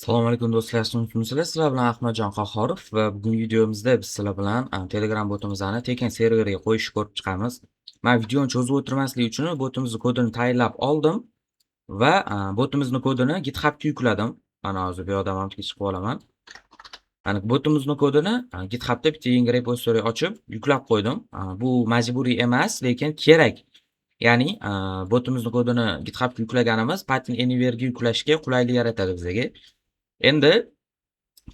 Assalomu alaykum do'stlar, sizlar bilan Ahmadjon Qahhorov va bugungi videomizda biz sizlar bilan Telegram botimizni tekin serverga qo'yishni ko'rib chiqamiz. Men videoni cho'zib o'tirmaslik uchun botimizni kodini tayinlab oldim va botimizni kodini GitHubga yukladim. Mana hozir bu yoqda mana chiqib olaman. Mana botimizni kodini GitHubda bitta yangi repositoriy ochib yuklab qo'ydim. Bu majburiy emas, lekin kerak. Ya'ni botimizni kodini GitHubga yuklaganimiz Python Anywhere'ga yuklashga qulaylik yaratadi bizga. Endi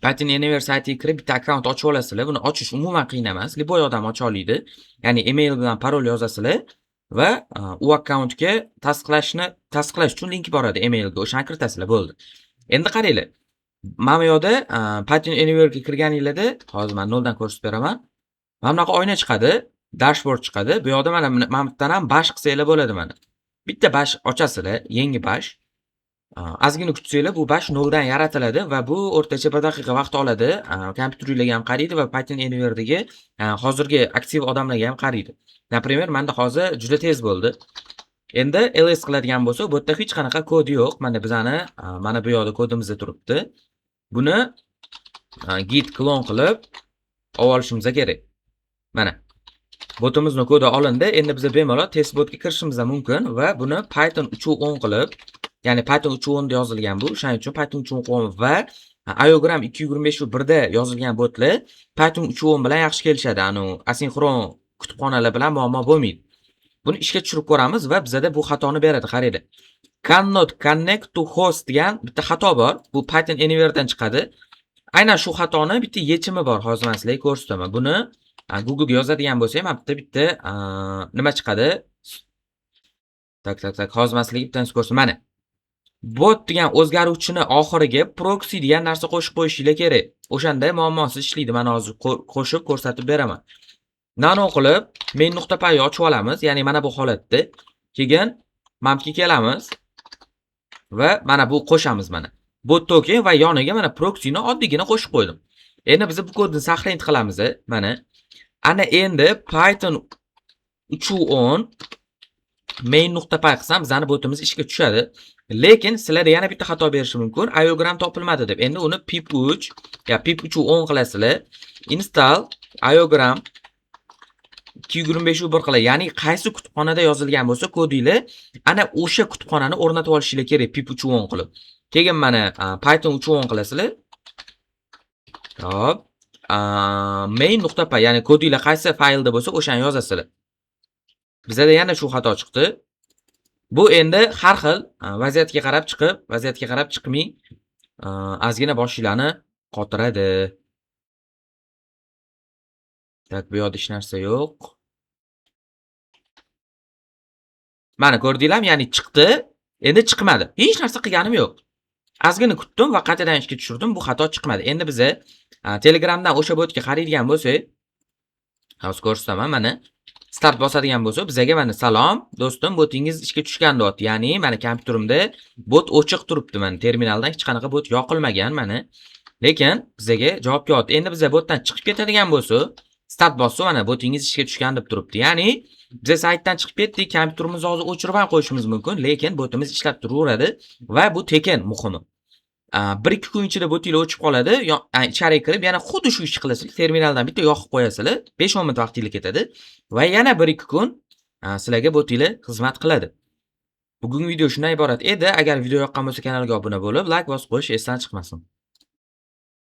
Python Anywhere saytiga kirib bitta akkaunt ochib olasizlar. Buni ochish umuman qiyin emas. Liboy odam ocha oladi. Ya'ni email bilan parol yozasizlar va u akkauntga tasdiqlash uchun link boradi emailga. O'shani kiritasizlar, bo'ldi. Endi qaranglar. Mana bu yoqda Python Anywhere'ga kirganingizda, hozir men noldan ko'rsatib beraman. Mana bunaqa oyna chiqadi, dashboard chiqadi. Bu yoqda mana bundan ham bash qilsanglar bo'ladi mana. Bitta bash ochasizlar, yangi bash. Ozgina kutsanglar bu bash noldan yaratiladi va bu o'rtacha 1 daqiqa vaqt oladi. Kompyuteringizga ham qaraydi va Python Anywhere'dagi hozirgi aktiv odamlarga ham qaraydi. Например, menda hozir juda tez bo'ldi. Endi ls qiladigan bo'lsak, bu yerda hech qanaqa kod yo'q. Mana bizani mana bu yoqda kodimiz turibdi. Buni git clone qilib olishimiz kerak. Mana botimizning kodi olindi. Endi biz bemalol testbotga kirishimiz mumkin va buni Python 3.10 qilib, ya'ni Python 3.10 da yozilgan bu. Shuning uchun Python 3.10 va iogram 225 da yozilgan botlar Python 3.10 bilan yaxshi kelishadi. Asinxron kutubxonalar bilan muammo bo'lmaydi. Buni ishga tushirib ko'ramiz va bizda bu xatoni beradi. Qaranglar. Cannot connect to host degan bitta xato bor. Bu Python Anywhere dan chiqadi. Aynan shu xatoni bitta yechimi bor. Hozir men sizlarga ko'rsataman. Buni Google ga yozadigan bo'lsa ham bitta nima chiqadi? Tak. Hozir men sizlarga bittani ko'rsataman. Mana bot degan o'zgaruvchini oxiriga proxy degan narsa qo'shib qo'yishingiz kerak. O'shanda muammosiz ishlaydi. Men hozir qo'shib ko'rsatib beraman. Nano qilib main.py ochib olamiz. Ya'ni mana bu holatda. Keyin mampga kelamiz va mana bu qo'shamiz mana. Bot token va yoniga mana proxyni oddiygina qo'shib qo'ydim. Endi biz bu kodni saqlanib qilamiz. Mana ana endi Python 3.10 main.py qilsam bizning botimiz ishga tushadi. Lekin sizlarda yana bitta xato berishi mumkin. iogram topilmadi deb. Endi uni pip3 ya pip3.10 qilasizlar. Install iogram 225 qilay. Ya'ni qaysi kutubxonada yozilgan bo'lsa kodinglar, ana o'sha kutubxonani o'rnatib olishingiz kerak pip3.10 qilib. Keyin mana Python 3.10 qilasizlar. Hop. main.py, ya'ni kodinglar qaysi faylda bo'lsa o'shani yozasizlar. Bizda yana shu xato chiqdi. Bu endi har xil vaziyatga qarab chiqmay ozgina boshinglarni qotiradi. Tak, bu yoqda hech narsa yo'q. Mana ko'rdinglarmi? Ya'ni chiqdi, endi chiqmadi. Hech narsa qilganim yo'q. Ozgina kutdim va qaytadan ishga tushirdim, bu xato chiqmadi. Endi biz Telegramdan o'sha botga qaraydigan bo'lsak, hozir ko'rsataman mana. Start bosadigan bo'lsa, bizga mana salom, do'stim, botingiz ishga tushgan deyapti. Ya'ni mana kompyuterimda bot o'chiq turibdi. Mana terminaldan hech qanaqa bot yoqilmagan mana. Lekin bizga javob kelyapti. Endi biz botdan chiqib ketadigan bo'lsa, start bossa mana botingiz ishga tushgan deb turibdi. Ya'ni biz saytdan chiqib ketdik, kompyuterimizni hozir o'chirib ham qo'yishimiz mumkin, lekin botimiz ishlab turaveradi va bu tekin muhimi. 1-2 kun ichida botinglar o'chib qoladi. Ichariga kirib yana xuddi shu ishni qilasizlar. Terminaldan bitta yoqib qo'yasizlar. 5-10 minut vaqtingiz ketadi va yana 1-2 kun sizlarga botinglar xizmat qiladi. Bugungi video shundan iborat edi. Agar video yoqqan bo'lsa kanalga obuna bo'lib, like bosib qo'yish esdan chiqmasin.